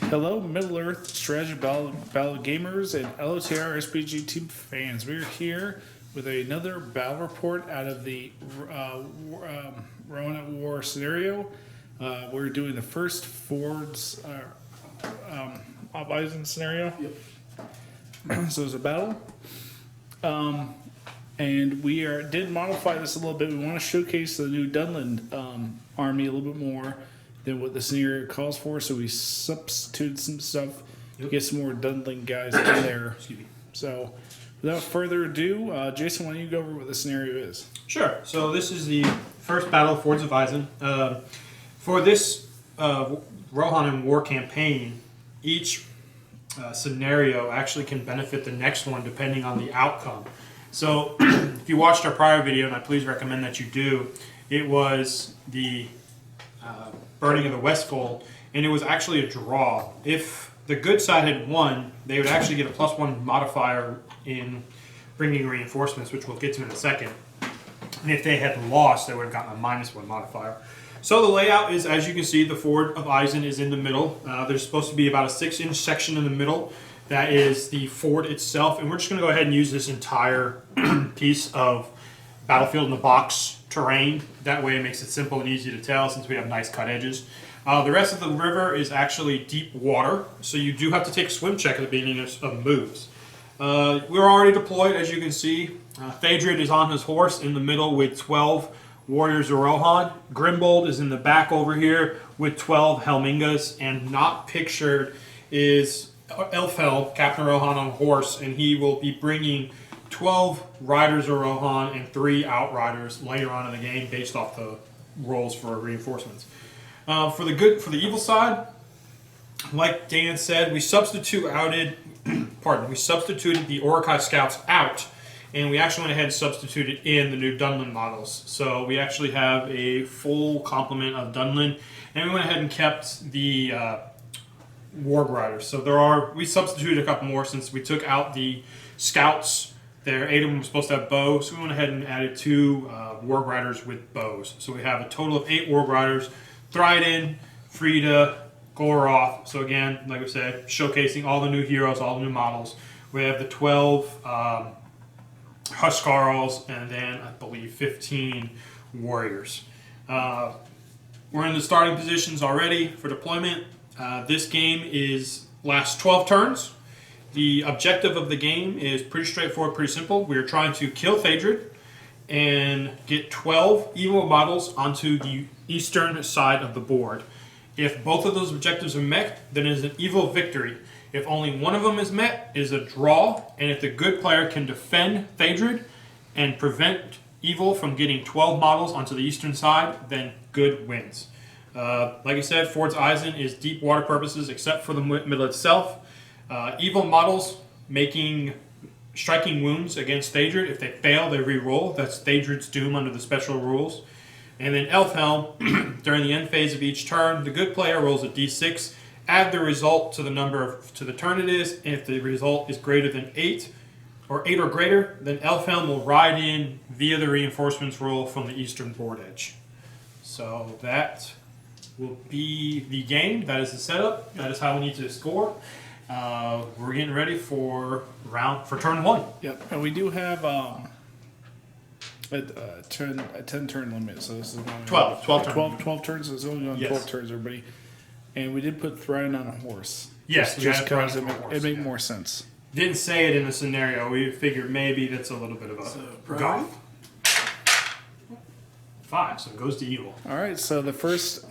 Hello, Middle-earth strategy battle gamers and LOTR SPG team fans. We're here with another battle report out of the Rohan at War scenario. We're doing the first Ford's of Isen scenario. Yep. So it's a battle. And we did modify this a little bit. We want to showcase the new Dunland army a little bit more than what the scenario calls for. So we substituted some stuff to get some more Dunland guys in there. Excuse me. So without further ado, Jason, why don't you go over what the scenario is? Sure. So this is the first battle of Fords of Isen. For this Rohan and War campaign, each scenario actually can benefit the next one depending on the outcome. So if you watched our prior video, and I please recommend that you do, it was the burning of the Westfold, and it was actually a draw. If the good side had won, they would actually get a +1 modifier in bringing reinforcements, which we'll get to in a second. And if they had lost, they would have gotten a -1 modifier. So the layout is, as you can see, the Ford of Isen is in the middle. There's supposed to be about a 6-inch section in the middle. That is the fort itself, and we're just going to go ahead and use this entire piece of battlefield in the box terrain. That way it makes it simple and easy to tell since we have nice cut edges. The rest of the river is actually deep water, so you do have to take a swim check at the beginning of moves. We're already deployed, as you can see. Theodred is on his horse in the middle with 12 warriors of Rohan. Grimbold is in the back over here with 12 Helmingas, and not pictured is Elfhel, Captain Rohan on a horse, and he will be bringing 12 riders of Rohan and 3 outriders later on in the game based off the rolls for reinforcements. For the evil side, like Dan said, we substituted the Orokai scouts out, and we actually went ahead and substituted in the new Dunland models. So we actually have a full complement of Dunland, and we went ahead and kept the Warg Riders. So we substituted a couple more since we took out the scouts. 8 of them were supposed to have bows, so we went ahead and added 2 Warg Riders with bows. So we have a total of 8 Warg Riders: Thryden, Frida, Goroth. So again, like I said, showcasing all the new heroes, all the new models. We have the 12 Huskarls, and then I believe 15 warriors. We're in the starting positions already for deployment. This game lasts 12 turns. The objective of the game is pretty straightforward, pretty simple. We are trying to kill Theodred and get 12 evil models onto the eastern side of the board. If both of those objectives are met, then it is an evil victory. If only one of them is met, it is a draw. And if the good player can defend Theodred and prevent evil from getting 12 models onto the eastern side, then good wins. Like I said, Ford's Isen is deep water purposes except for the middle itself. Evil models striking wounds against Theodred. If they fail, they re-roll. That's Theodred's doom under the special rules. And then Elfhelm, during the end phase of each turn, the good player rolls a d6, add the result to the turn it is, and if the result is greater than 8, or 8 or greater, then Elfhelm will ride in via the reinforcements roll from the eastern board edge. So that will be the game. That is the setup. That is how we need to score. We're getting ready for turn 1. Yep, and we do have a 10-turn limit, so this is going 12 turns. 12 turns, so it's only going 12 turns, everybody. And we did put Thryden on a horse. Yes, just because it made more sense. Didn't say it in the scenario. We figured maybe that's a little bit of a go. 5, so it goes to evil. All right, so the first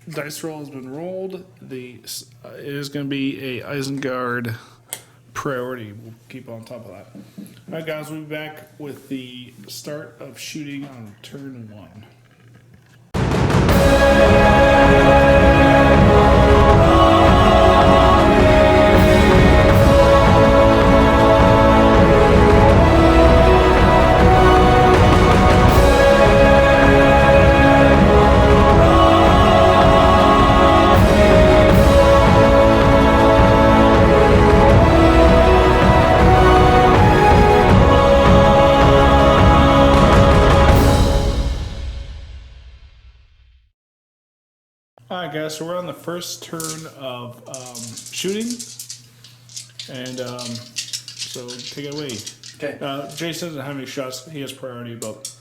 dice roll has been rolled. It is going to be a Isengard priority. We'll keep on top of that. All right, guys, we'll be back with the start of shooting on turn 1. first turn of shooting, and so take it away. Okay. Jason doesn't have any shots. He has priority, but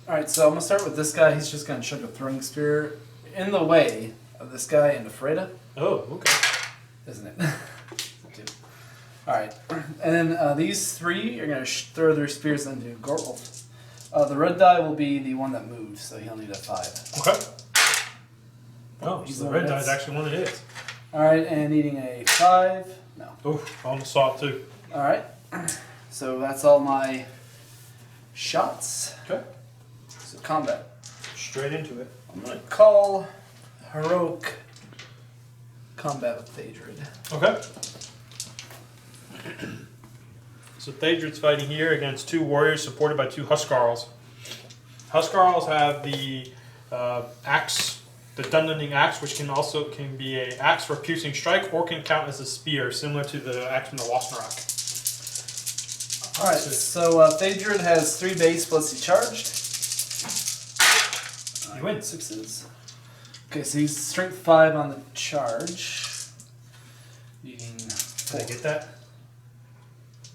Alright, so I'm gonna start with this guy. He's just gonna chuck a throwing spear in the way of this guy into Freda, Oh, okay. isn't it? Alright, and then these three are gonna throw their spears into Gorwolf. The red die will be the one that moves, so he'll need a 5. Okay. Oh, He's so the the one red die is that's- actually one that hits. Alright, and needing a 5. No. Oh, almost saw it too. Alright, so that's all my shots. Okay. So combat. Straight into it. I'm gonna call heroic combat with Theodred. Okay. So Theodred's fighting here against 2 warriors supported by 2 Huskarls. Huskarls have the axe, the Dunlanding axe, which can be a axe for piercing strike or can count as a spear, similar to the axe from the Lotr. Alright, so Theodred has 3 base plus he charged. You win. 6s. Okay, so he's strength 5 on the charge. Needing Did I get that?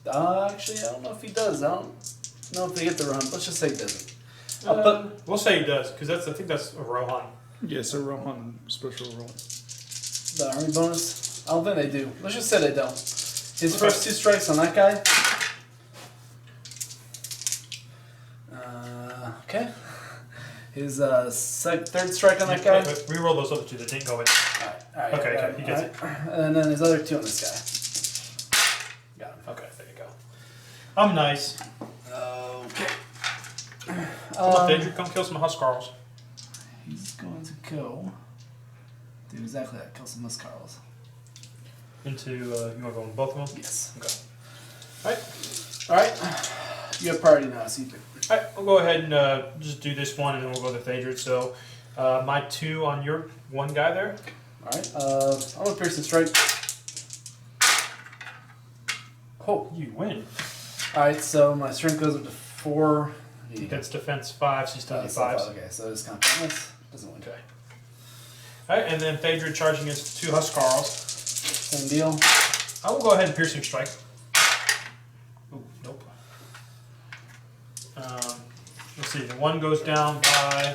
Actually, I don't know if he does. I don't know if they get the run. Let's just say he doesn't. We'll say he does, because I think that's a Rohan. yes, a Rohan special roll. The army bonus? I don't think they do. Let's just say they don't. His Okay. first 2 strikes on that guy. Okay. His third strike on that guy. Reroll those other 2 that didn't go in. Alright, Okay, he gets it. And then his other 2 on this guy. Got him. Okay, there you go. I'm nice. Okay. Come on, Theodred, come kill some Huskarls. He's going to go do exactly that. Kill some Muscarls. Into, you want to go in both of them? Yes. Okay. Alright. Alright. You have priority now, so you pick. Alright, we'll go ahead and just do this one and then we'll go to Theodred. So, my 2 on your 1 guy there. Alright. I'm going to pierce and strike. Oh, you win. Alright, so my strength goes up to 4. Against defense 5, so you still need So 5. okay, so it's kind of this. Doesn't win. Okay. Alright, and then Theodred charging against 2 Huskarls. Same deal. I will go ahead and piercing strike. Ooh, nope. Let's see, the one goes down by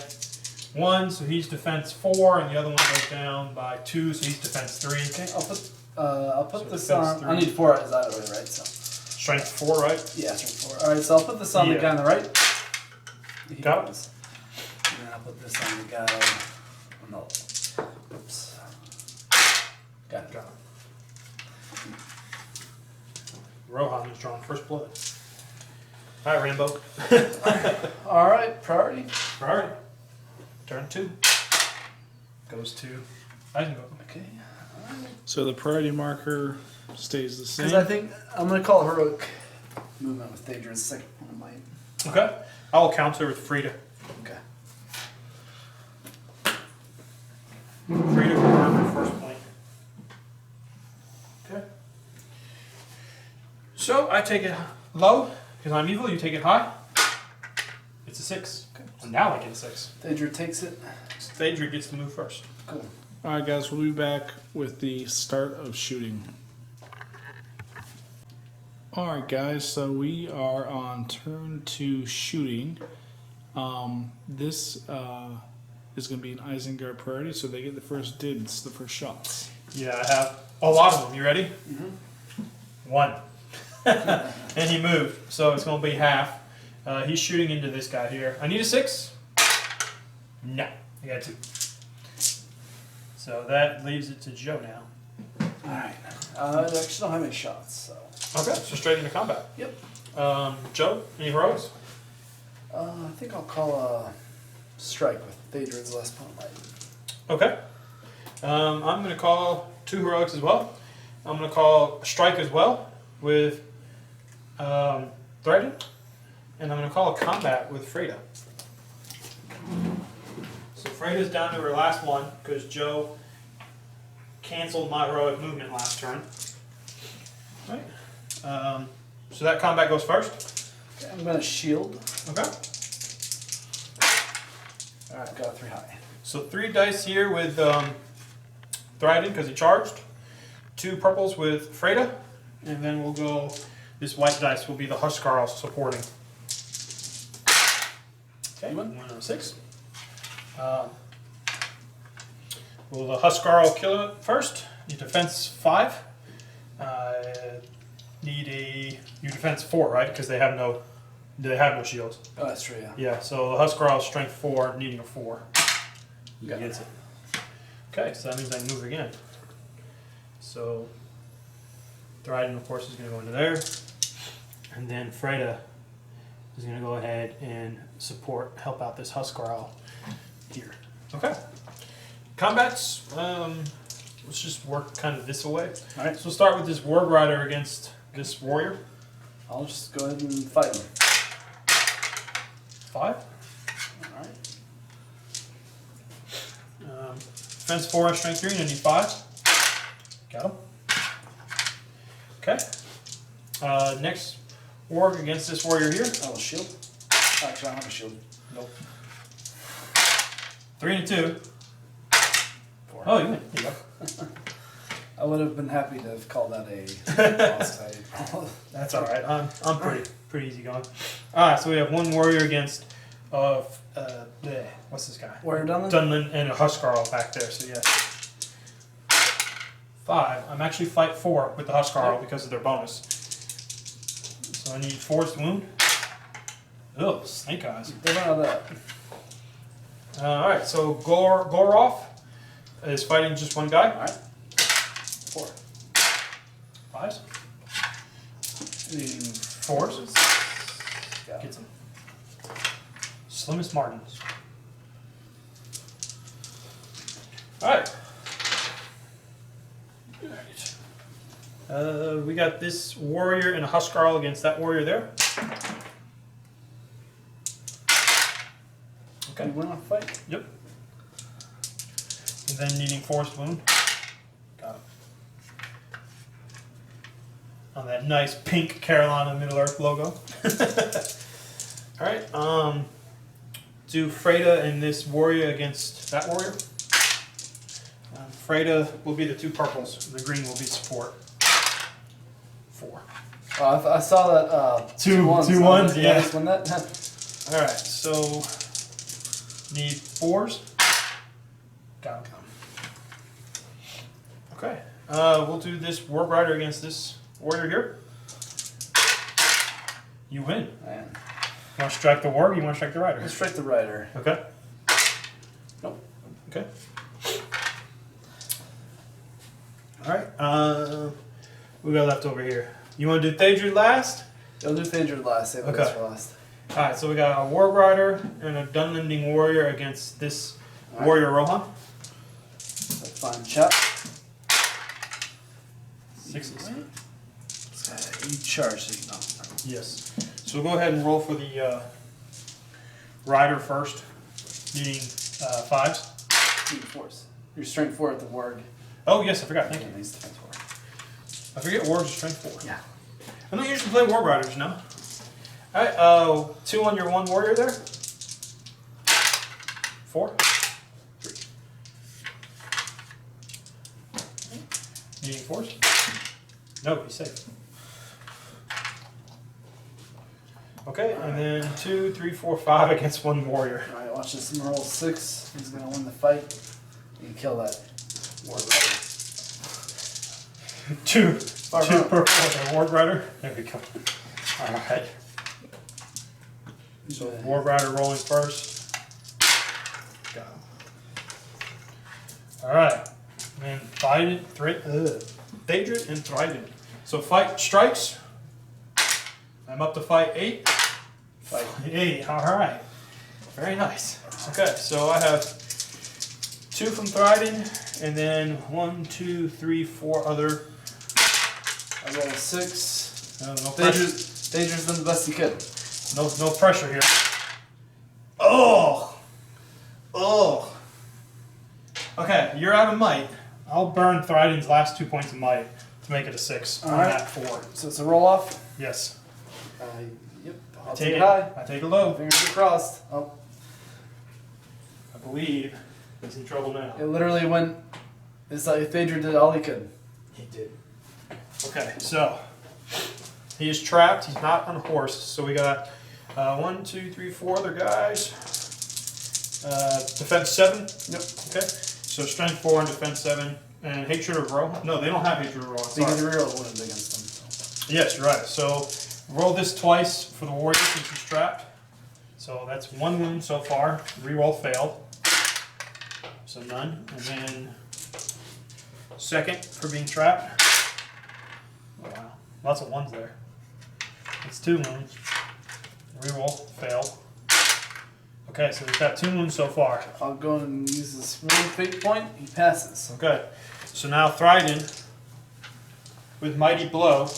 1, so he's defense 4, and the other one goes down by 2, so he's defense 3. Okay, I'll put So this defense on. 3. I need 4 eyes out of it, right? So Strength 4, right? yeah, strength 4. Alright, so I'll put this on the Yeah. guy on the right. He Got it. goes. And then I'll put this on the guy on the left. Oops. Got it. Got it. Rohan is drawing first blood. Alright, Rambo. Alright, priority. Priority. Turn 2. Goes to Isen. Okay. So the priority marker stays the Because same. I think I'm going to call heroic movement with Theodred's second one of mine. Okay. I will counter with Frida. Okay. Frida will earn her first point. Okay. So I take it low, because I'm evil. You take it high. It's a 6. Okay. And now I get a 6. Theodred takes it. Theodred gets to move first. Cool. Alright guys, we'll be back with the start of shooting. Alright guys, so we are on turn 2 shooting. This is going to be an Isengard priority, so they get the first dibs, the first shots. Yeah, I have a lot of them. You ready? Mhm. 1. And he moved, so it's going to be half. He's shooting into this guy here. I need a 6. No, I got 2. So that leaves it to Joe now. Alright. I actually don't have any shots, so. Okay, so straight into combat. Yep. Joe, any heroics? I think I'll call a strike with Theodred's last point light. Okay. I'm going to call 2 heroics as well. I'm going to call a strike as well with Threaten. And I'm going to call a combat with Freda. So Freda's down to her last one because Joe canceled my heroic movement last turn. Right. So that combat goes first. Okay, I'm going to shield. Okay. Alright, I've got a 3 high. So 3 dice here with Thryden because he charged. 2 purples with Freda. And then we'll go, this white dice will be the Huskarl supporting. Okay, 1 out of 6. Will the Huskarl kill it first? You defense 5. Need you defense 4, right? Because they have no shields. Oh, that's true. Yeah. Yeah, so the Huskarl is strength 4, needing a 4. He Got gets it. it. Okay, so that means I can move again. So Thryden, of course, is going to go into there. And then Freda is going to go ahead and help out this Huskarl here. Okay. Combats, let's just work kind of this way. Alright. So we'll start with this Warg Rider against this warrior. I'll just go ahead and fight him. 5. Alright. Defense 4 and strength 3, and I need 5. Got him. Okay. Next warg against this warrior here. Oh, shield? Actually, I don't have a shield. Nope. 3 and 2. 4. Oh, you win. There you go. I would have been happy to have called that a boss fight. That's all right. I'm pretty easy going. All right, so we have 1 warrior against what's this guy? Warrior Dunland? Dunland and a Huskarl back there. So yes. 5. I'm actually fight 4 with the Huskarl because of their bonus. So I need forced wound. Oh, snake eyes. They don't have that. All right, so Goroff is fighting just 1 guy. Alright. 4. 5s. Needing 4s. Got it. Gets him. Slimmest Martins. Alright. We got this warrior and a Huskarl against that warrior there. Okay. You win on fight? Yep. And then needing forced wound. Got it. On that nice pink Carolina Middle Earth logo. Alright, do Freda and this warrior against that warrior. Freda will be the 2 purples, and the green will be support. 4. I saw that. Two ones. ones, Did yeah. I just win that? Alright, so need 4s. Got him. Okay, we'll do this Warg Rider against this warrior here. You win. Man. You want to strike the warg, you want to strike the rider? Let's strike the rider. Okay. Nope. Okay. Alright, we got left over here. You want to do Theodred last? I'll do Theodred last. Save Okay. this for last. Alright, so we got a Warg Rider and a Dunlanding warrior against this warrior Rohan. That's fine. Chop. 6s. You charge, so you know. Yes. So we'll go ahead and roll for the rider first, needing 5s. Need 4s. Your strength 4 at the warg. Oh yes, I forgot. Thank you. Okay, needs defense 4. I forget wargs are strength 4. Yeah. I don't usually play Warg Riders, no. Alright, 2 on your 1 warrior there. 4. 3. Needing 4s? No, he's safe. Okay, and then 2, 3, 4, 5 against 1 warrior. Alright, watch this. I'm gonna roll 6. He's gonna win the fight. You can kill that warg rider. 2 Far 2 out. purple with a Warg Rider. There we go. Alright. So Warg Rider rolling first. Got him. Alright. And Theodred and Thryden. So fight strikes. I'm up to fight 8. Fight. 8, alright. Very nice. Okay, so I have 2 from Thryden, and then 1, 2, 3, 4 other. I roll a 6. No pressure. Theodred's done the best he could. No pressure here. Oh! Oh! Okay, you're out of might. I'll burn Thryden's last 2 points of might to make it a 6 on Alright. that 4. So it's a roll off. Yes. Yep. I I'll take take it it high. I take a low. Fingers are crossed. Oh, I believe he's in trouble now. it literally went It's like Theodred did all he could. He did. Okay, so he is trapped. He's not on a horse. So we got 1, 2, 3, 4 other guys. Defense 7. Yep. Okay. So strength 4 and defense 7. And hatred of Rohan. No, they don't have hatred of Rohan. Because Sorry. the reroll wounds against them. So. Yes, you're right. So roll this twice for the warrior since he's trapped. So that's 1 wound so far. Reroll failed. So none. And then second for being trapped. Oh, wow. Lots of ones there. It's 2 wounds. Reroll failed. Okay, so we've got 2 wounds so far. I'll go and use this one fate point. He passes. Okay. So now Thryden with Mighty Blow.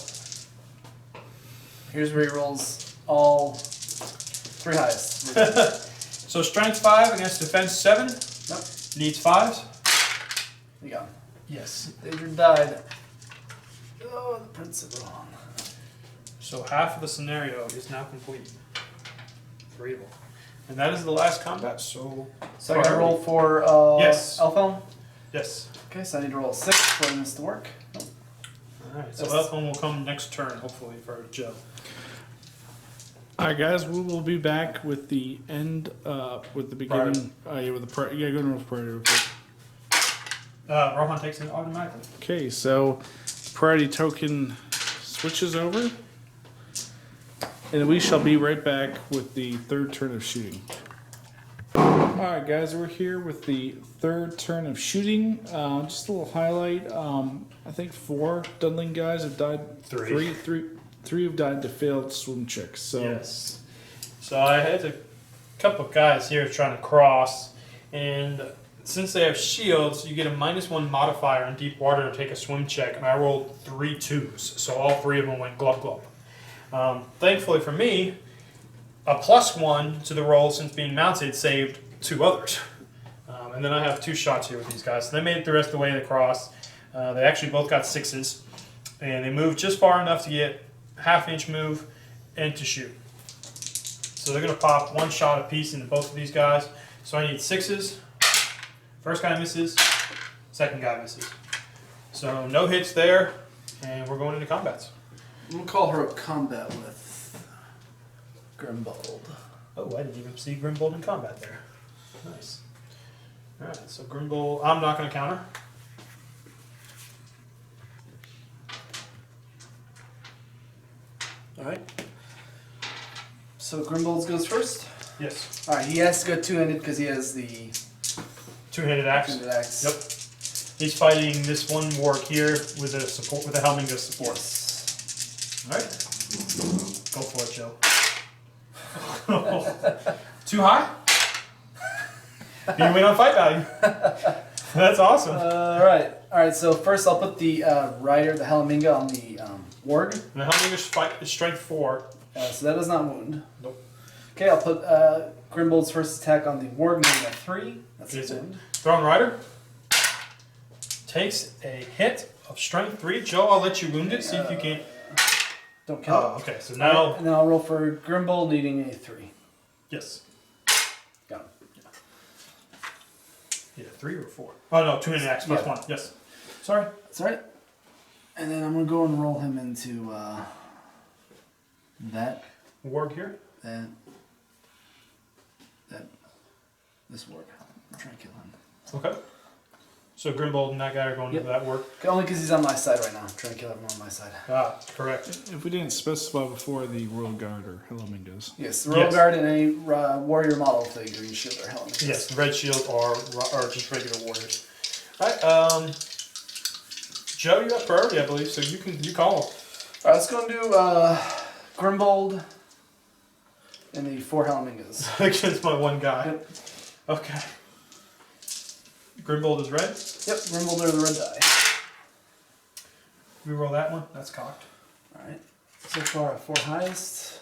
Here's where he rolls all 3 highest. So strength 5 against defense 7. Nope. Needs 5s. You got him. Yes. Theodred died. Oh, the Prince of Rohan. So half of the scenario is now complete. 3 of them. And that is the last combat, so... So I gotta roll for Yes. Elfhelm? Yes. Okay, so I need to roll a 6 for this to work. Nope. Alright, so Elfhelm will come next turn, hopefully, for Joe. Alright, guys, we will be back with the end, with the beginning. Yeah, with the yeah, go to priority real quick. Rohan takes it automatically. Okay, so priority token switches over, and we shall be right back with the 3rd turn of shooting. Alright, guys, we're here with the 3rd turn of shooting. Just a little highlight. I think 4 Dunland guys have died. 3. Three have died to failed swim checks. So Yes. So I had a couple of guys here trying to cross, and since they have shields, you get a -1 modifier in deep water to take a swim check, and I rolled 3 2s, so all 3 of them went glub glub. Thankfully for me, a +1 to the roll since being mounted saved 2 others. And then I have 2 shots here with these guys. So they made it the rest of the way to the cross. They actually both got 6s, and they moved just far enough to get half-inch move and to shoot. So they're going to pop 1 shot apiece into both of these guys. So I need 6s. First guy misses, second guy misses. So no hits there, and we're going into combats. I'm gonna call her up combat with Grimbold. Oh, I didn't even see Grimbold in combat there. Nice. Alright, so Grimbold, I'm not going to counter. Alright. So Grimbold goes first. Yes. Alright, he has to go 2-handed because he has the Two-handed axe. 2-handed axe. Yep. He's fighting this one warg here with a support, with a Helminga support. Yes. Alright. Go for it, Joe. Too high? You win on fight value. That's awesome. Alright, so first I'll put the rider, the Helminga, on the warg. And the Helminga's fight is strength 4. So that does not wound. Nope. Okay, I'll put Grimbold's first attack on the warg, moving at 3. That's Is a it? wound. Thrown Rider takes a hit of strength 3. Joe, I'll let you wound it. See if you can. Don't kill Oh, it. okay. So now, And then I'll roll for Grimbold, needing a 3. yes. Got him. Yeah, 3 or 4. Oh no, 2-handed axe plus Yeah. 1. Yes. Sorry. That's alright. And then I'm gonna go and roll him into that, Warg here. this warg. I'm trying to kill him. Okay. So Grimbold and that guy are going Yep. into that work. Only because he's on my side right now. I'm trying to kill everyone on my side. Ah, correct. if we didn't specify before, the Royal Guard or Helmingas. Yes, the Royal Yes. Guard and a warrior model with a green shield or helmet. Yes, the red shield are just regular warriors. Alright, Joe, you got priority, I believe, so you call them. Alright, let's go and do Grimbold and the 4 Helmingas. Against my one guy. Yep. Okay. Grimbold is red. Yep, Grimbold are the red die. We roll that one. That's cocked. Alright. So far, 4 highest.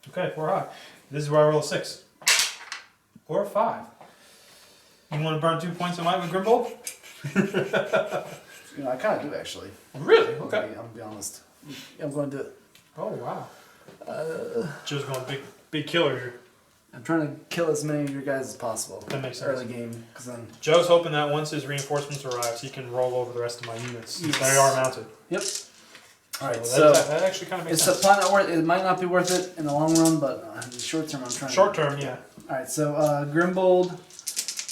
Okay, 4 high. This is where I roll a 6. Or a 5. You want to burn 2 points of might with Grimbold? You know, I kind of do actually. Really? I'm Okay. gonna be honest. I'm going to do it. Oh, wow. Joe's going big killer here. I'm trying to kill as many of your guys as possible. That makes sense. Early game, because then. Joe's hoping that once his reinforcements arrive, he can roll over the rest of my units since Yes. they are mounted. Yep. All right, So so that actually kind of makes it's sense. probably not worth. It might not be worth it in the long run, but in the short term, I'm trying. Short term, yeah. All right, so Grimbold,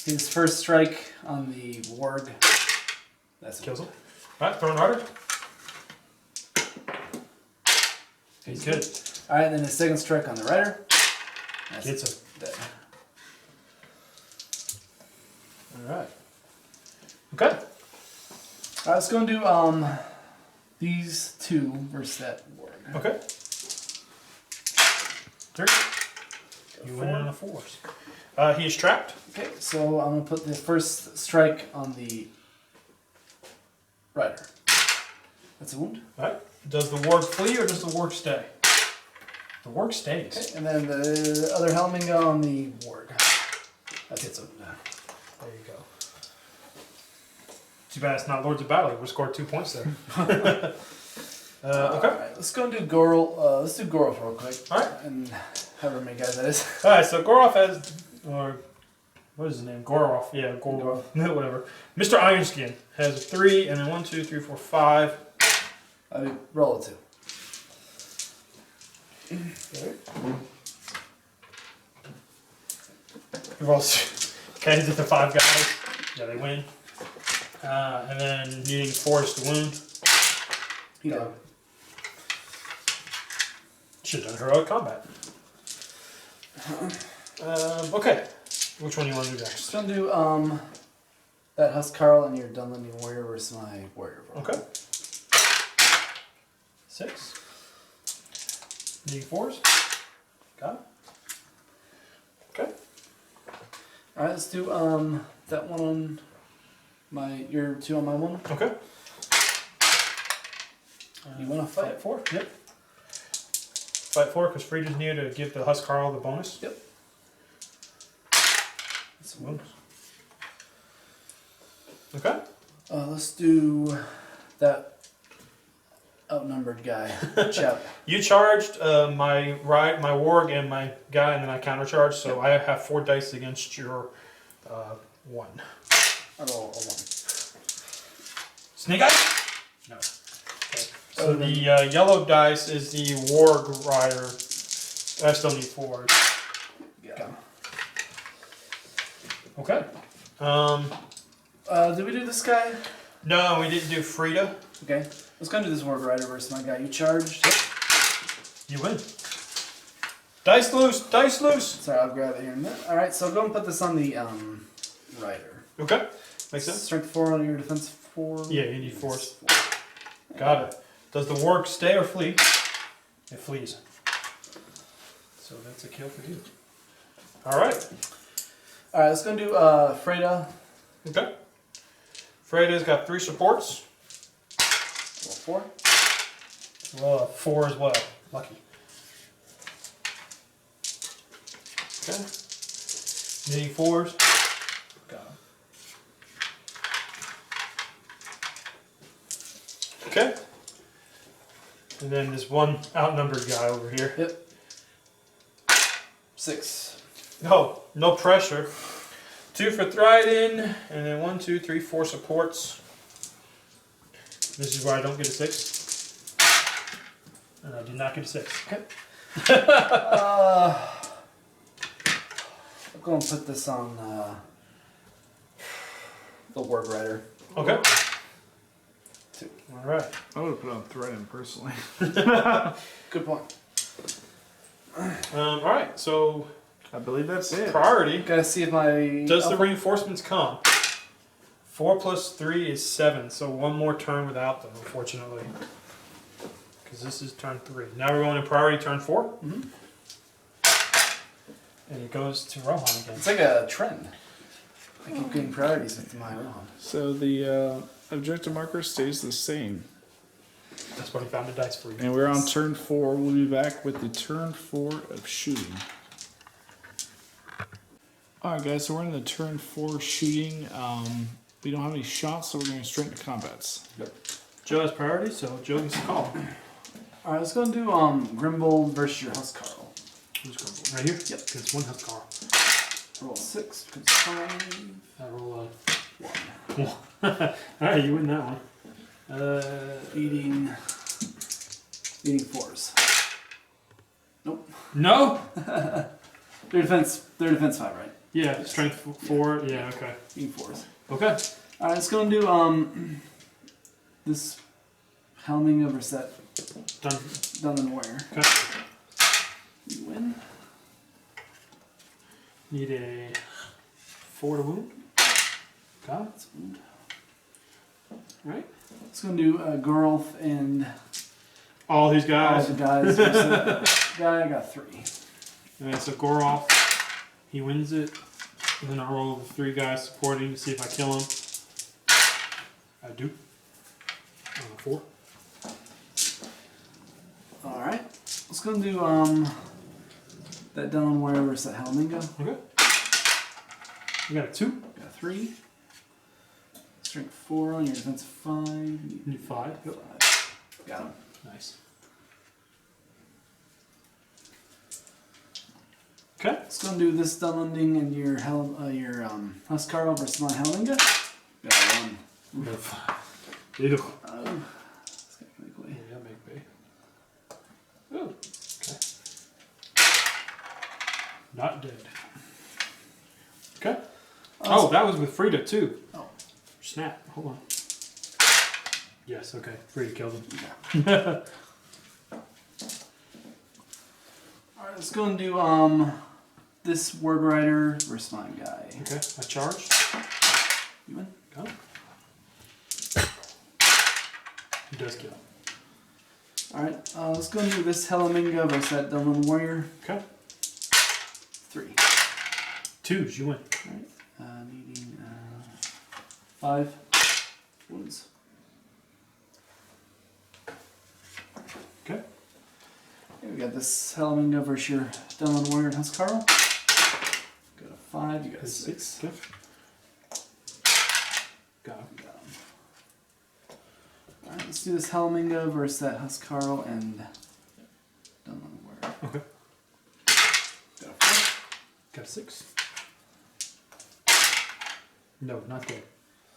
his first strike on the warg. That's Kills him. Alright, throwing rider. He's good. All right, then his second strike on the rider. That's Gets him. dead. Alright. Okay. All right, let's go and do these two versus that warg. Okay. Three. You win on the fours. He is trapped. Okay, so I'm gonna put the first strike on the rider. That's a wound. Alright. Does the warg flee or does the warg stay? The warg stays. Okay, and then the other Helminga on the warg. That hits him. There you go. Too bad it's not Lords of Battle. We scored 2 points there. Okay. Alright, let's go and do Gorl. Let's do Gorl real quick. Alright. And however many guys that is. Alright, so Goroff has, or what is his name? Goroff, yeah, Goroff, whatever. Mr. Ironskin has 3, and then 1, 2, 3, 4, 5. I mean, roll it 2. You've also, okay, is it the 5 guys? Yeah, they win. And then needing 4s to wound. He died. Should have done heroic combat. Okay, which one do you want to do next? Just gonna do that Huskarl and your Dunland warrior versus my warrior. Okay. 6. Needing 4s. Got it. Okay. Alright, let's do that one on your 2 on my 1. Okay. You wanna fight? Fight 4? Yep. Fight 4 because Frieda's near to give the Huskarl the bonus. Yep. That's a Wounds. Okay. let's do that outnumbered guy. Chap. You charged my warg and my guy, and then I countercharged, so I have 4 dice against your 1. I roll a 1. Snake eyes? No. Okay. So the yellow dice is the warg rider. I still need 4. Yeah. Okay. Did we do this guy? No, we didn't do Frieda. Okay. Let's go and do this warg rider versus my guy. You charged. You win. Dice loose! Dice loose! Sorry, I'll grab it here in a minute. Alright, so go and put this on the rider. Okay. Makes sense? Strength 4 on your defense 4. Yeah, you need 4s. Got it. Does the warg stay or flee? It flees. So that's a kill for you. Alright. Alright, let's go and do Freda. Okay. Freida's got 3 supports. Roll 4. Well, 4 as well. Lucky. Okay. Needing 4s. Got him. Okay. And then this one outnumbered guy over here. Yep. 6. No, no pressure. 2 for Thryden, and then 1, 2, 3, 4 supports. This is where I don't get a 6. And I did not get a 6. Okay. I'm going to put this on the warg rider. Okay. 2. Alright. I would have put on Threaten personally. Good point. Alright, so I believe that's it. priority. Gotta see if my. Does the reinforcements come? 4 plus 3 is 7, so 1 more turn without them, unfortunately. Because this is turn 3. Now we're going to priority turn 4. Mm-hmm. And it goes to Rohan again. It's like a trend. I keep getting priorities with my Rohan. So the objective marker stays the same. That's what I found the dice for you. And we're on turn 4. We'll be back with the turn 4 of shooting. Alright guys, so we're in the turn 4 shooting. We don't have any shots, so we're going straight into combats. Yep. Joe has priority, so Joe gets the call. Alright, let's go and do Grimbold versus your Huskarl. Who's Grumble? Right here? Yep. Against one Huskar. Roll 6, becomes 5. I roll 1. Alright, you win that one. Eating 4s. Nope. No? Their defense 5, right? Yeah, strength 4. Yeah, okay. Eating 4s. Okay. Alright, let's go and do this helming over set. Done. Dunland Warrior. Okay. You win. Need a 4 to wound. Got it. That's wound. Right. Let's go and do Gorolf and All these all guys. the guys. Guy, I got 3. Alright, so Goroth, he wins it. And then I roll the 3 guys supporting to see if I kill him. I do. 4. Alright. Let's go and do that Dunland Warrior versus that Helminga. Okay. You got a 2. Got 3. Strength 4 on your defense 5. Need 5. Yep. 5. Got him. Nice. Okay. Let's go and do this Dunlanding and your Huskarl versus my Helminga. Got 1. You got a 5. Ew. It's gonna make way. Yeah, make me. Oh, okay. Not dead. Okay. Oh, that was with Frida too. Oh. Snap. Hold on. Yes, okay. Frida killed him. Yeah. Alright, let's go and do this Word Rider versus my guy. Okay, I charged. You win? Go. He does kill. Alright, let's go and do this Helminga versus that Dunland Warrior. Okay. 3. 2s, you win. Alright, needing 5 wounds. Okay. Okay, we got this Helminga versus your Dunland Warrior and Huskarl. Got a 5, you got a 6. Okay. Got him. Got 'em. Alright, let's do this Helminga versus that Huskarl and Dunland Warrior. Okay. Got a 4. Got a 6. No, not dead.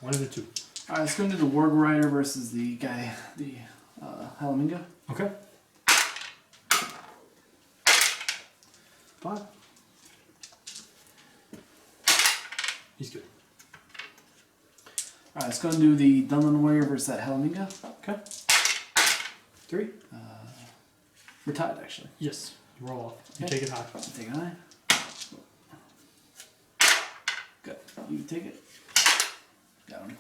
1 of the 2. Alright, let's go into the Word Rider versus the guy, the Helminga. Okay. 5. He's good. Alright, let's go and do the Dunland Warrior versus that Helminga. Okay. 3. We're tied, actually. Yes. You roll off. You Okay. take it high. Take an eye. Good. You take it. Got him.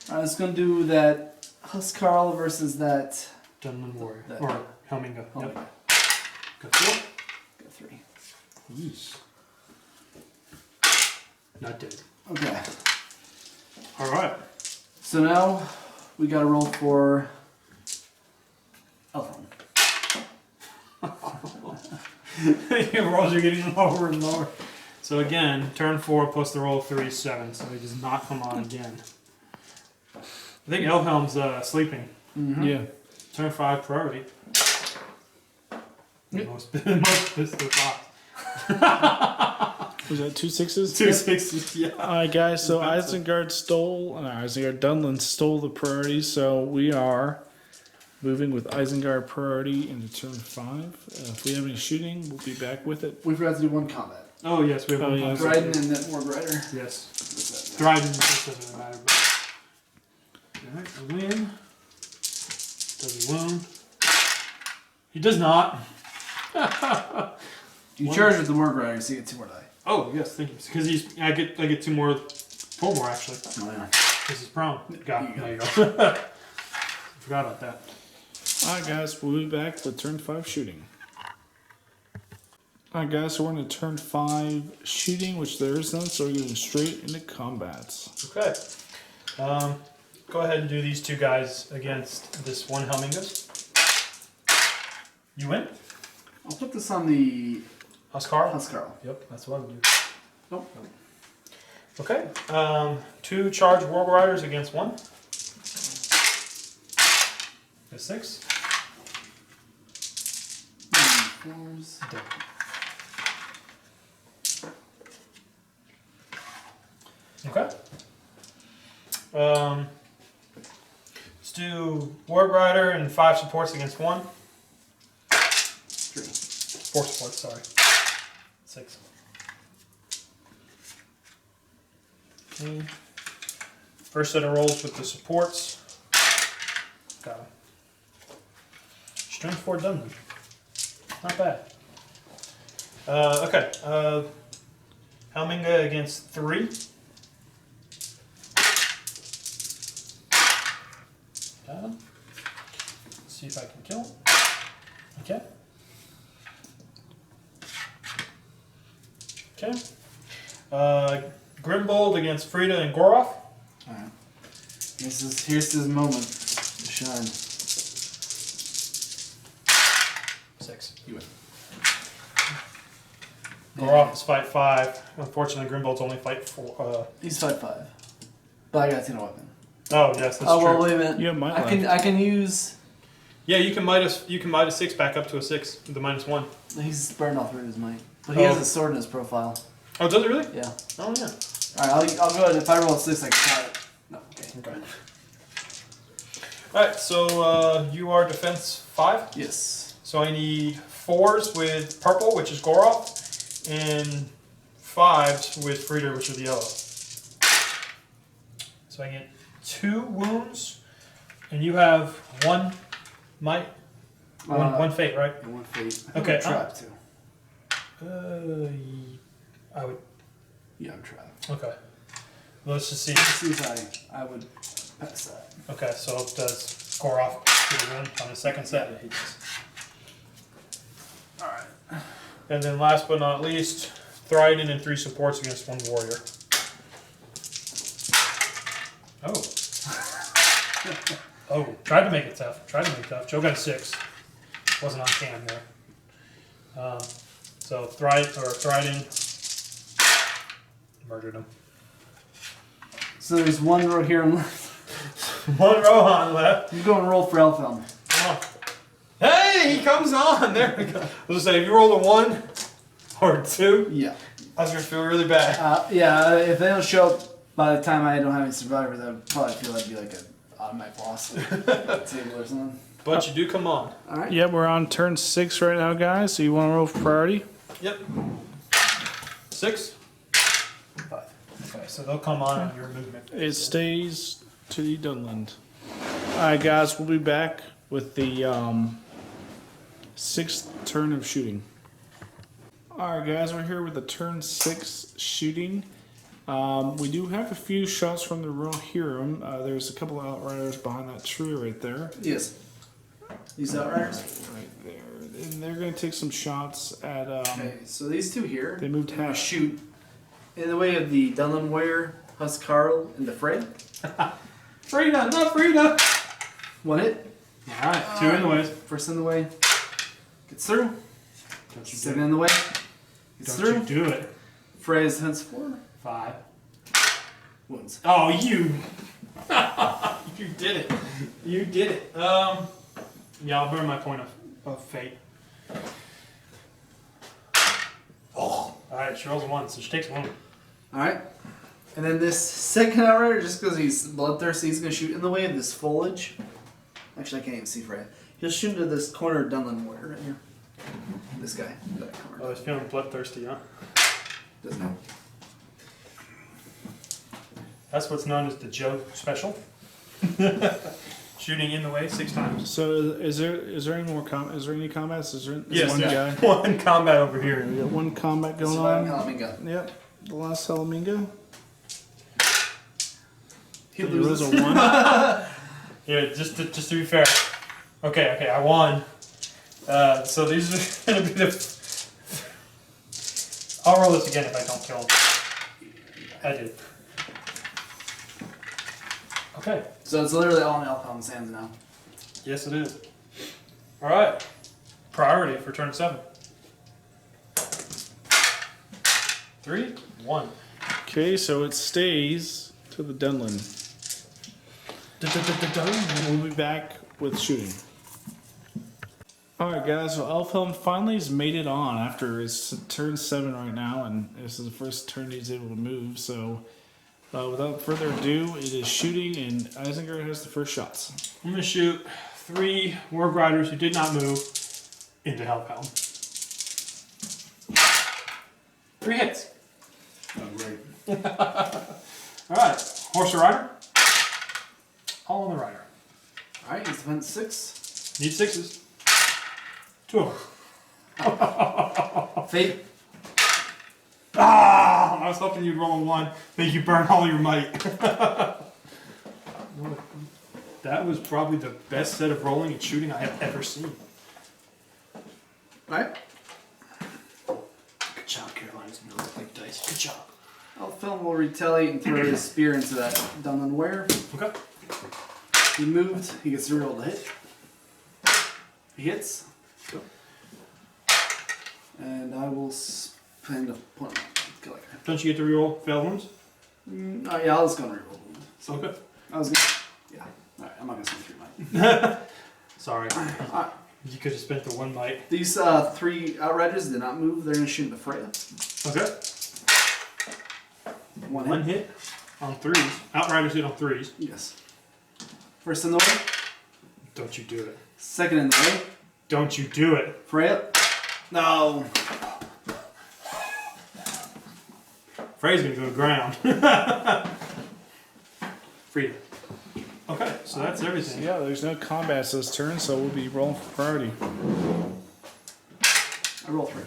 Alright, let's go and do that Huskarl versus that Dunland Warrior. That- Or Helminga. Helminga. Yep. Got 4. Got 3. Yeesh. Not dead. Okay. Alright. So now we gotta roll for Elfhelm. Your rolls are getting lower and lower. So again, turn 4 plus the roll of 3 is 7, so he does not come on again. I think Elfhelm's sleeping. Yeah. Turn 5 priority. Yep. Most pistol box. Was that 2 6s? 2 6s, yeah. Alright, guys, so Isengard Dunland stole the priority, so we are moving with Isengard priority into turn 5. If we have any shooting, we'll be back with it. We forgot to do one combat. Oh, yes, we have Oh, one. yeah. box. Dryden and that Ward Rider. Yes. What's that? Dryden, this doesn't matter. But... Alright, a win. Does he wound? He does not. You charge with the Ward Rider, so you get 2 more die. Oh, yes, thank you. Because I get 2 more, 4 more actually. Oh yeah. This is prone. Got it. You There you got go. Forgot about that. Alright, guys, we'll be back with turn 5 shooting. Alright, guys, so we're into turn 5 shooting, which there is none, so we're going straight into combats. Okay. Go ahead and do these 2 guys against this one Helminga. You win? I'll put this on the Huskarl? Huskarl. Yep, that's what I would do. Nope. Okay. 2 charged Warg Riders against 1. A 6. 4s. Okay. Let's do Ward Rider and 5 supports against 1. 3. 4 supports, sorry. 6. Okay. First set of rolls with the supports. Got him. Strength 4 Dunland. Not bad. Okay. Helminga against 3. Let's see if I can kill him. Okay. Okay. Grimbold against Frida and Goroth. Alright. Here's his moment to shine. 6. You win. Goroth is fight 5. Unfortunately, Grimbold's only fight 4. He's fight 5. But I got a win. Oh yes, that's Oh true. well, wait a minute. You have mine I can use. Yeah, you can might a 6 back up to a 6 with the -1. He's burned all 3 of his might, but he has a sword in his profile. Oh, does it really? Yeah. Oh yeah. All right, I'll go ahead. If I roll a 6, I can try it. No. Okay. Okay. All right, so you are defense 5. Yes. So I need 4s with purple, which is Goroth, and 5s with Frida, which is the yellow. So I get 2 wounds, and you have 1 might, one fate, right? And 1 fate. Okay, I'm trapped too. I would. Yeah, I'm trapped. Okay. Let's just see. Let's see if I would pass that. Okay, so does Goroth get a win on the second set? Yeah, he does. All right. And then last but not least, Thryden and 3 supports against 1 warrior. Oh. Oh, tried to make it tough. Joe got a 6. Wasn't on cam there. So Thryden murdered him. So there's 1 row here and left. 1 Rohan left. You go and roll for Elfhelm. Come on. Hey, he comes on. There we go. I was gonna say, if you roll a 1 or 2, Yeah. I was gonna feel really bad. Yeah. If they don't show up by the time I don't have any survivors, I would probably feel I'd be like an automatic boss table or something. But you do come on. All right. Yep, we're on turn 6 right now, guys. So you want to roll for priority? Yep. 6. 5. Okay, so they'll come on your movement. It stays to the Dunland. Alright, guys, we'll be back with the 6th turn of shooting. Alright, guys, we're here with the turn 6 shooting. We do have a few shots from the Rohan. There's a couple of Outriders behind that tree right there. Yes. These Outriders? Right there. And they're going to take some shots at. Okay, so these 2 here. They moved are gonna half. shoot in the way of the Dunland warrior, Huskarl, and the Fray. Frida, not Frida! 1 hit. Alright, 2 in the way. First in the way. Gets through. Second in the way. Gets Don't through. you do it. Fray is hence 4. 5. Wounds. Oh, you! You did it. You did it. Yeah, I'll burn my point of fate. Oh. Alright, she rolls a 1, so she takes 1. Alright. And then this second Outrider, just because he's bloodthirsty, he's going to shoot in the way of this foliage. Actually, I can't even see Fray. He'll shoot into this corner of Dunland warrior right here. This guy. That corner. Oh, he's feeling bloodthirsty, huh? Doesn't help. That's what's known as the Joe special. Shooting in the way 6 times. So is there any more is there any combats? Is there one yeah. guy? 1 combat over here. We got 1 combat going Surviving on. Helminga. Yep. The last Salaminga. He There was loses. a 1. Yeah, just to be fair. Okay, I won. So these are gonna be the. I'll roll this again if I don't kill him. I did. Okay. So it's literally all in Elfhelm's hands now. Yes, it is. All right. Priority for turn 7. 3, 1. Okay, so it stays to the Dunland. We'll be back with shooting. Alright guys, so Elfhelm finally has made it on after his turn 7 right now, and this is the first turn he's able to move, so without further ado, it is shooting, and Isinger has the first shots. I'm going to shoot 3 Warg Riders who did not move into Hellhelm. 3 hits. Oh, great. Alright, Horse or Rider? All on the Rider. Alright, he's defense 6. Need 6s. 2 of them. Fate. Ah! I was hoping you'd roll a 1, make you burn all your might. That was probably the best set of rolling and shooting I have ever seen. Alright. Good job, Carolina's gonna look like dice. Good job. Elfhelm will retaliate and throw his spear into that Dunland warrior. Okay. He moved, he gets to reroll the hit. He hits. Go. And I will spend a point. Kill like that. Don't you get to reroll failed wounds? Oh yeah, I'll just go and reroll the wound. So Okay. I was gonna. Yeah. Alright, I'm not gonna spend 3 might. Sorry. Alright. You could have spent the 1 might. These 3 outriders did not move. They're gonna shoot into Freya. Okay. 1 hit. hit on 3s. Outriders hit on 3s. Yes. First in the way. Don't you do it. Second in the way. Don't you do it. Freya. No. Frey's gonna go to ground. Freedom. Okay, so that's everything. Yeah, there's no combats this turn, so we'll be rolling for priority. I roll 3.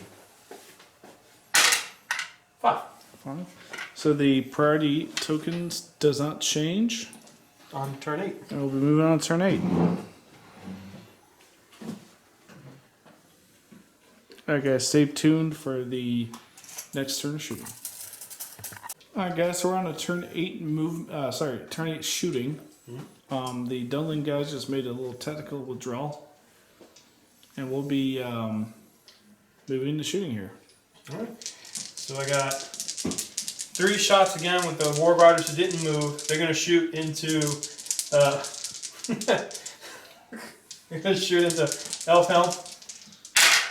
5. Fine. So the priority tokens does not change, On turn 8. and we'll be moving on to turn 8. Alright guys, stay tuned for the next turn of shooting. Alright guys, so we're on a turn 8 move, turn 8 shooting. The Dunland guys just made a little technical withdrawal. And we'll be moving to shooting here. Alright. So I got 3 shots again with the Warg Riders who didn't move. They're gonna shoot into they're gonna shoot into Elfhelm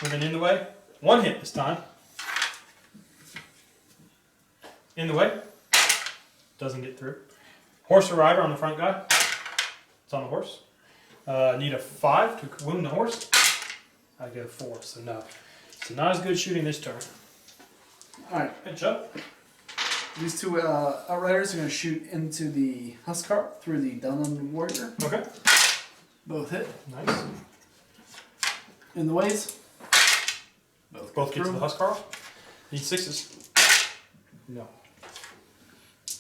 with an in the way. 1 hit this time. In the way. Doesn't get through. Horse or Rider on the front guy. It's on the horse. Need a 5 to wound the horse. I get a 4, so no. So not as good shooting this turn. Alright. Good job. These 2 outriders are going to shoot into the Huskar through the Dunland warrior. Okay. Both hit. Nice. In the ways. Both get to the Huskar. Need 6s. No.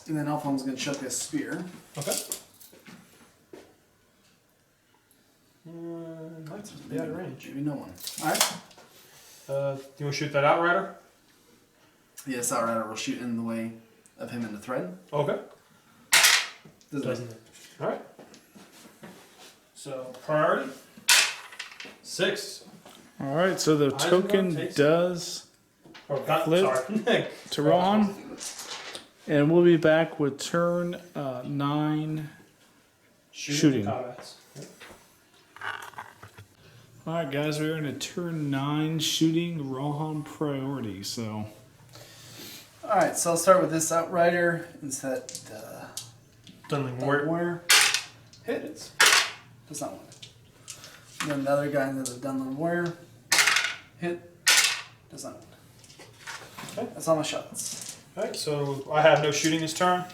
And then Elfhelm's going to chuck a spear. Okay. Might be out of range. Maybe no one. Alright. You want to shoot that Outrider? Yes, outrider will shoot in the way of him in the thread. Okay. Doesn't it? Alright. So, priority. 6. Alright, so the Eisenberg token takes- does Oh, got, Flip. sorry. to Rohan. And we'll be back with turn 9 shooting. Combats. Alright guys, we're in a turn 9 shooting Rohan priority, so Alright, so I'll start with this outrider and set Dunland warrior. Warrior. Hit. Does not win. And then another guy into the Dunland warrior. Hit. Does not win. Okay. That's all my shots. Alright, so I have no shooting this turn.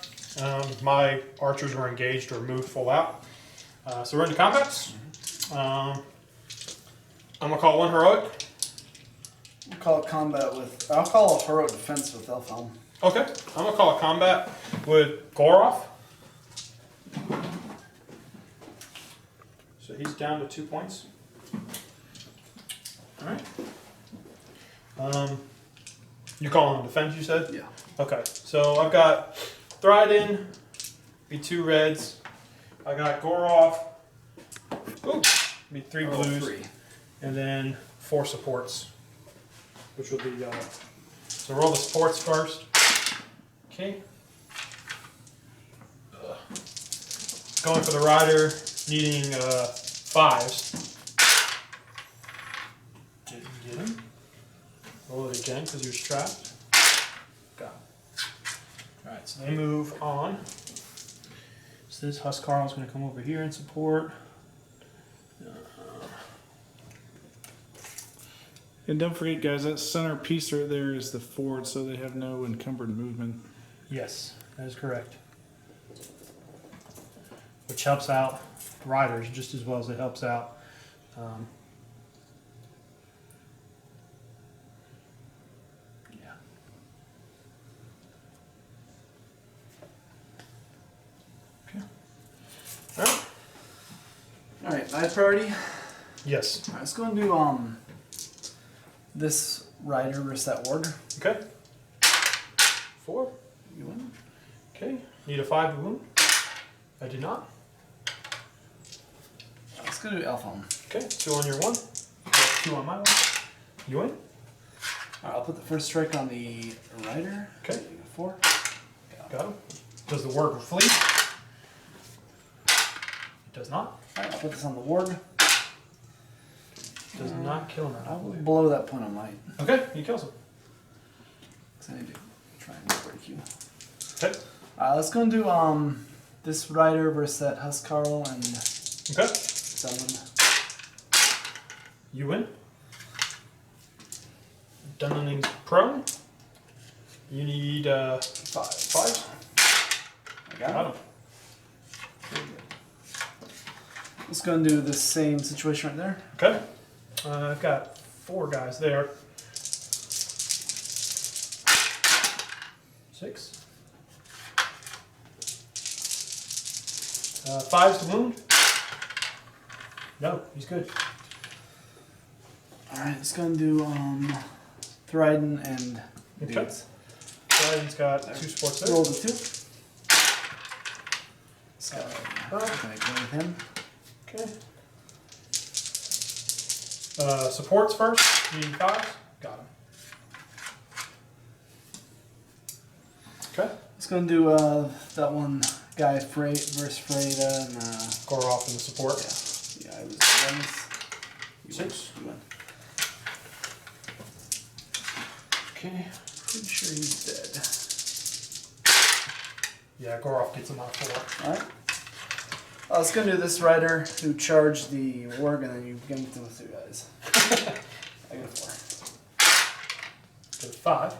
My archers were engaged or moved full out. So we're into combats. I'm going to call 1 heroic. We'll call it combat with. I'll call a heroic defense with Elfhelm. Okay, I'm going to call a combat with Goroth. So he's down to 2 points. Alright. You calling him defense, you said? Yeah. Okay, so I've got Thryden, be 2 reds. I got Goroth. Ooh, be 3 blues. 3. And then 4 supports, which will be so roll the supports first. Okay. Going for the rider, needing 5s. Roll it again because you're strapped. Got it. Alright, so they move on. So this Huskarl is going to come over here and support. And don't forget, guys, that center piece right there is the ford, so they have no encumbered movement. Yes, that is correct. Which helps out riders just as well as it helps out. Yeah. Okay. All right. All right, my priority. Yes. All right, let's go and do this rider versus that ward. Okay. 4. You win. Okay. Need a 5 to wound. I do not. Let's go do Elf on. Okay. 2 on your 1. 2 on my 1. You win. All right, I'll put the first strike on the rider. Okay. 4. Got him. Does the ward flee? It does not. All right, I'll put this on the ward. Does not kill him. I will blow that point on light. Okay. He kills him. Because I need to try and break you. Okay. Let's go and do this rider versus that Huskarl and Okay. Dunland. You win. Dunland's prone. You need 5. I got Got him. him. Very good. Let's go and do the same situation right there. Okay. I've got 4 guys there. 6. 5's the wound. No, he's good. Alright, let's go and do Thryden and Okay. Dudes. Ryan's got 2 sports there. Roll the 2. Let's go. Okay, go with him. Okay. Supports first. Needing 5s. Got him. Okay. Let's go and do that one guy versus Freda and Go off in the support. yeah, I was bonus. 6. You win. Okay. Pretty sure he's dead. Yeah, Goroff gets him on 4. Alright. Let's go do this rider who charged the warg and then you ganked him with 2 guys. I got 4. Go to 5.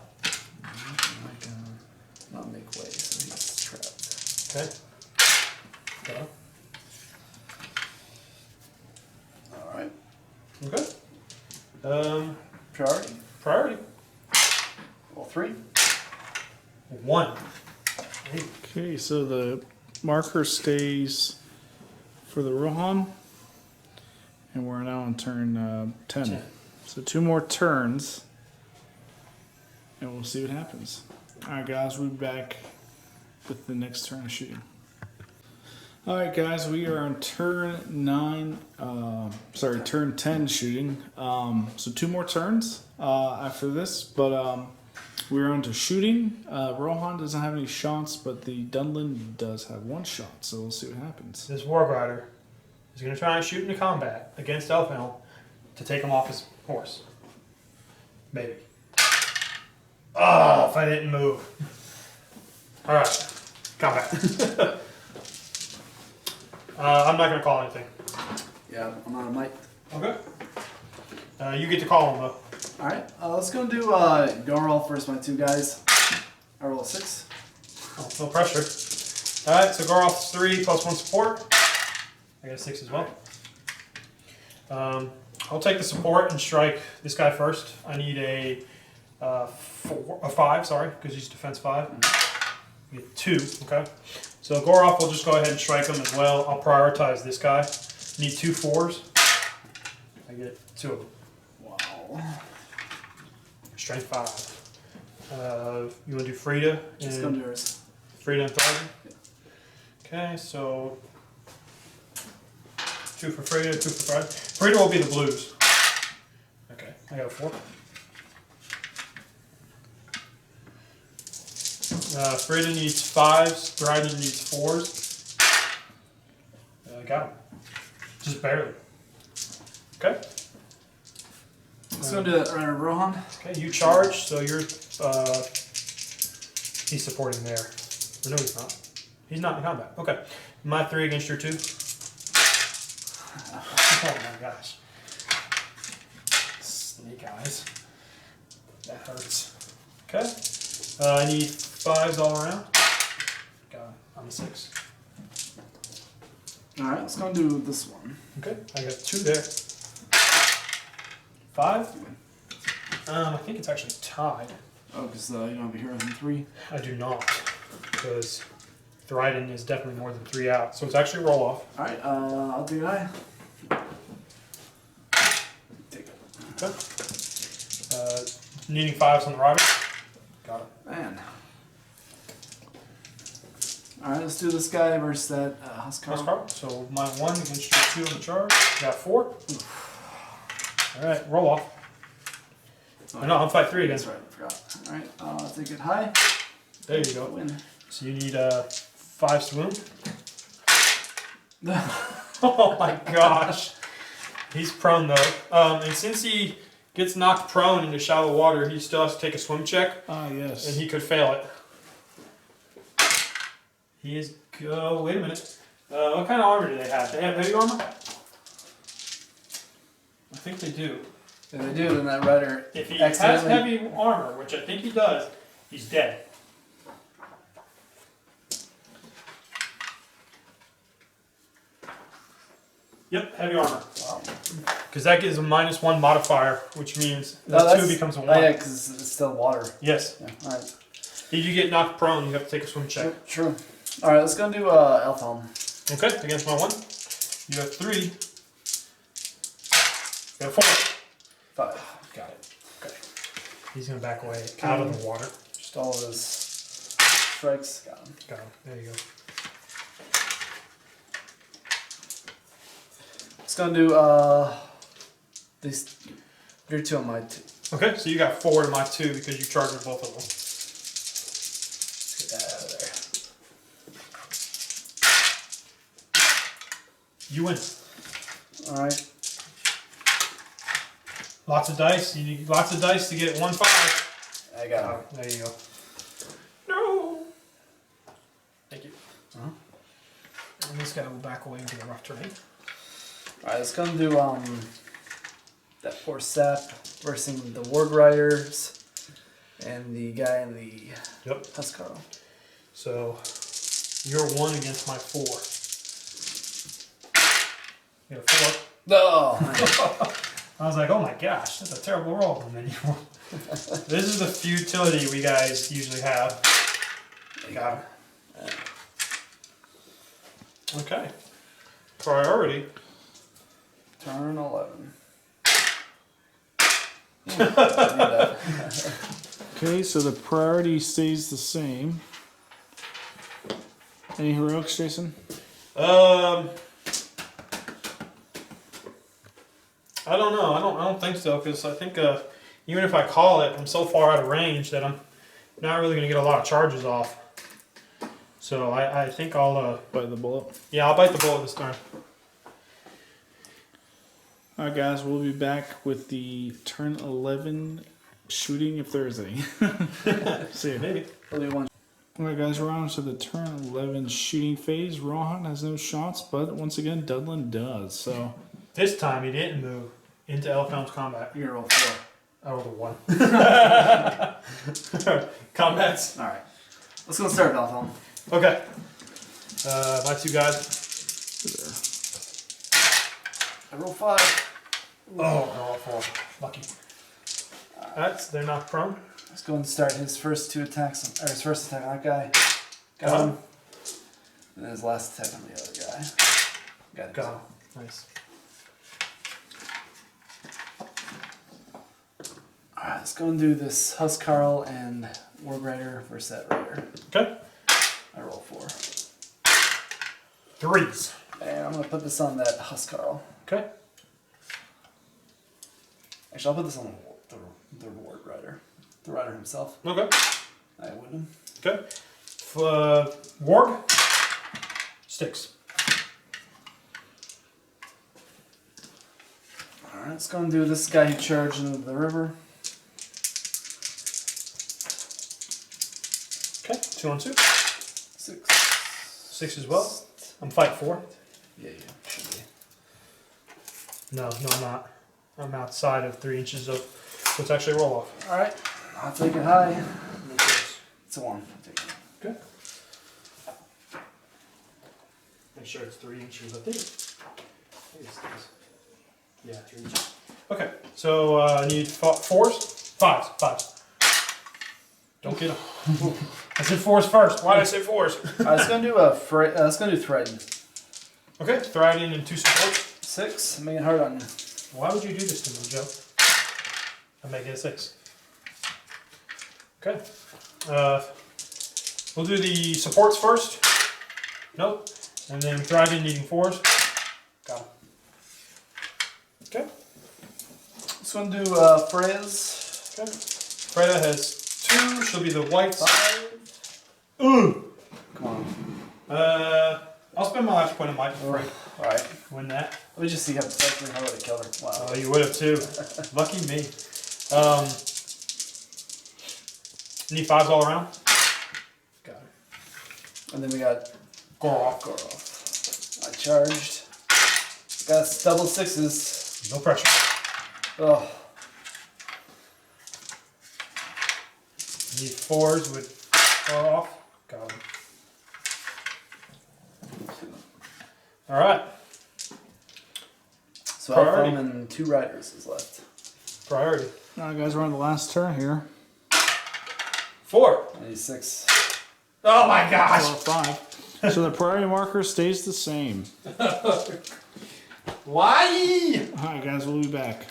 Not make way, so he's trapped. Okay. Got him. Alright. Okay. Priority. Priority. Roll 3. 1. Okay, so the marker stays for the Rohan, and we're now on turn 10. 10. So 2 more turns, and we'll see what happens. Alright guys, we'll be back with the next turn of shooting. Alright guys, we are on turn 10 shooting. So 2 more turns after this, but we're on to shooting. Rohan doesn't have any shots, but the Dunland does have 1 shot, so we'll see what happens. This Warg Rider is going to try and shoot into combat against Elfhelm to take him off his horse. Maybe. Oh, if I didn't move. Alright. Combat. I'm not going to call anything. Yeah, I'm on a mic. Okay. You get to call him though. Alright, let's go and do Gorol first, my 2 guys. I roll a 6. Oh, no pressure. Alright, so Goroff's 3 plus 1 support. I got a 6 as well. I'll take the support and strike this guy first. I need a 5, sorry, because he's defense 5. I get 2, okay. So Goroff will just go ahead and strike him as well. I'll prioritize this guy. Need 2 4s. I get 2 of them. Wow. Strength 5. You want to do Frida Just go and to yours. Frida and Thryden? Okay, so 2 for Frida, 2 for Thryden. Frida will be the blues. Okay, I got a 4. Frida needs 5s, Thryden needs 4s. Got him. Just barely. Okay. Let's go to Rider Rohan. Okay, you charge, so you're he's supporting there. Or no, he's not. He's not in combat. Okay. My 3 against your 2. Oh my gosh. Snake eyes. That hurts. Okay. I need 5s all around. Got it. I'm a 6. Alright, let's go do this one. Okay. I got 2 there. 5. I think it's actually tied. Oh, because you don't have a hero in 3. I do not. Because Theodred is definitely more than 3 out. So it's actually roll off. Alright, I'll take an eye. Take it. Okay. Needing 5s on the rider. Got it. Man. Alright, let's do this guy versus that Huskar. Huskar. So my 1 against your 2 on the charge. Got 4. Alright, roll off. Oh, no, I'm fight 3 again. That's right, I forgot. Alright, I'll take it high. There you go. Win. So you need 5 swoon. Oh my gosh. He's prone though. And since he gets knocked prone into shallow water, he still has to take a swim check. Ah, yes. And he could fail it. He is. Wait a minute. What kind of armor do they have? They have heavy armor? I think they do. If they do, then that rider If he has accidentally... heavy armor, which I think he does, he's dead. Yep, heavy armor. Wow. Because that gives a -1 modifier, which means No, the 2 that's- becomes a 1. Oh yeah, because it's still water. Yes. Yeah, alright. If you get knocked prone, you have to take a swim check. Yep, true. Alright, let's go do Elf Helm. Okay, against my 1. You have 3. You have 4. 5. Got it. Okay. He's going to back away out of the water. Just all of his strikes. Got him. Got him. There you go. Let's go do these. Your 2 on my 2. Okay, so you got 4 to my 2 because you charged with both of them. Get that out of there. You win. Alright. Lots of dice. You need lots of dice to get 1 5. I got him. There you go. No. Thank you. And this guy will back away into the rough terrain. Alright, let's go do that poor sap versus the Ward Riders and the guy in the Huskar. So you're 1 against my 4. You got a 4. No! I was like, oh my gosh, that's a terrible roll. And then you won. This is the futility we guys usually have. Got him. Okay. Priority. Turn 11. Okay, so the priority stays the same. Any heroics, Jason? I don't know. I don't think so, because I think even if I call it, I'm so far out of range that I'm not really going to get a lot of charges off. So I think I'll Bite the bullet. yeah, I'll bite the bullet this time. Alright, guys, we'll be back with the turn 11 shooting if there is any. See ya. Maybe. Only one. Alright, guys, we're on to the turn 11 shooting phase. Rohan has no shots, but once again, Dunland does. So This time he didn't move into Elfhelm's combat. You're gonna roll 4. I rolled a 1. Combats. Alright. Let's go start Elf Helm. Okay. My 2 guys. I roll 5. Oh, no, 4. Lucky. They're not prone. Let's go and start his first 2 attacks, or his first attack on that guy. Got him. And then his last attack on the other guy. Got him. Got him. Nice. Alright, let's go and do this Huskarl and Ward Rider versus that Rider. Okay. I roll 4. 3s. And I'm gonna put this on that Huskarl. Okay. Actually, I'll put this on the Ward Rider. The Rider himself. Okay. I win him. Okay. Warg. Sticks. Alright. Let's go and do this guy who charged into the river. Okay, 2 on 2. 6. 6 as well. I'm fight 4. Yeah, should be. No, I'm not. I'm outside of 3 inches of what's actually a roll off. Alright, I'll take it high. It's a 1. I'll take it. Okay. Make sure it's 3 inches. I think it's yeah, 3 inches. Okay, so I need 4s? 5s. Don't get them. I said 4s first. Why did I say 4s? Alright, let's go do let's go do threaten. Okay, Thriding and 2 supports. 6, make it hard on you. Why would you do this to me, Joe? I make it a 6. Okay. We'll do the supports first. Nope. And then Thriding needing 4s. Got him. Okay. Let's go do Freya's. Okay. Freya has 2. She'll be the whites. 5. Ooh. Come on. I'll spend my last point on Mike before I Alright. win that. Let me just see how I would have killed her. Wow. Oh, you would have too. Lucky me. Need 5s all around. Got it. And then we got Goroth. I charged. Got double 6s. No pressure. Oh. Need 4s with Goroth. Got him. Alright. So Priority. Elfhelm and 2 riders is left. Priority. Alright, guys, we're on the last turn here. 4. I need 6. Oh my gosh. 4 or 5. So the priority marker stays the same. Why? Alright, guys, we'll be back.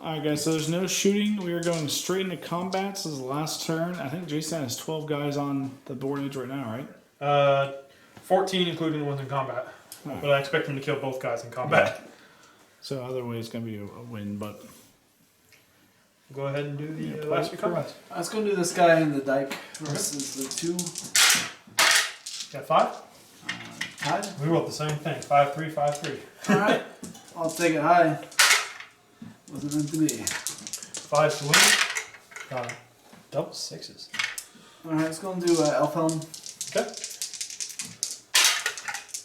Alright, guys, so there's no shooting. We are going straight into combat. This is the last turn. I think Jason has 12 guys on the board edge right now, right? 14 including the ones in combat. Alright. But I expect him to kill both guys in combat. So either way, it's going to be a win, but... Go ahead and do the Yeah, last few play it combats. Let's go do this guy in the dike versus the 2. Got 5? Tied. We rolled the same thing. 5-3, 5-3. Alright. I'll take it high. Wasn't meant to be. 5s to win. Got him. Double 6s. Alright, let's go and do Elfhelm. Okay.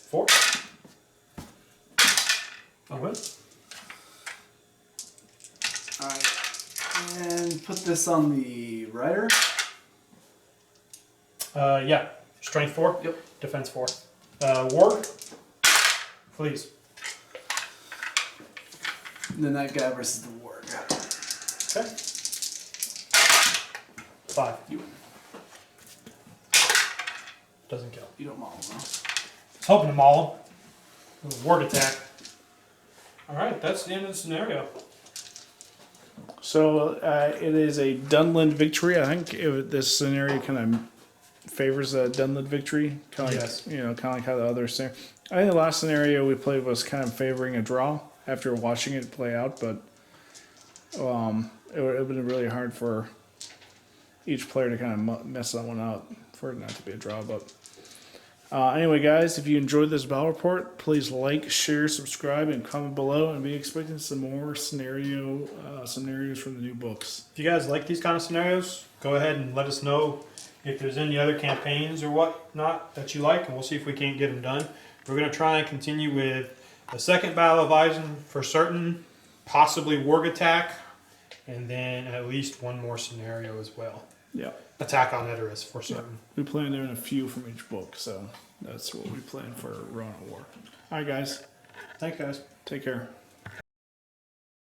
4. I win. Alright. And put this on the rider. Yeah. Strength 4. Yep. Defense 4. War. Please. And then that guy versus the warg. Okay. 5. You win. Doesn't kill. You don't maul him, though. I was hoping to maul him. With a warg attack. Alright, that's the end of the scenario. So it is a Dunland victory. I think this scenario kind of favors a Dunland victory. Kind of Yes. like, kind of like how the other scenario. I think the last scenario we played was kind of favoring a draw after watching it play out, but it would have been really hard for each player to kind of mess that one up for it not to be a draw. But anyway, guys, if you enjoyed this battle report, please like, share, subscribe, and comment below, and be expecting some more scenarios from the new books. If you guys like these kind of scenarios, go ahead and let us know if there's any other campaigns or whatnot that you like, and we'll see if we can't get them done. We're going to try and continue with the second Battle of Isen for certain, possibly Warg Attack, and then at least one more scenario as well. Yeah. Attack on Edoras for certain. We plan doing a few from each book, so that's what we plan for Rohan War. All right, guys. Thanks, guys. Take care.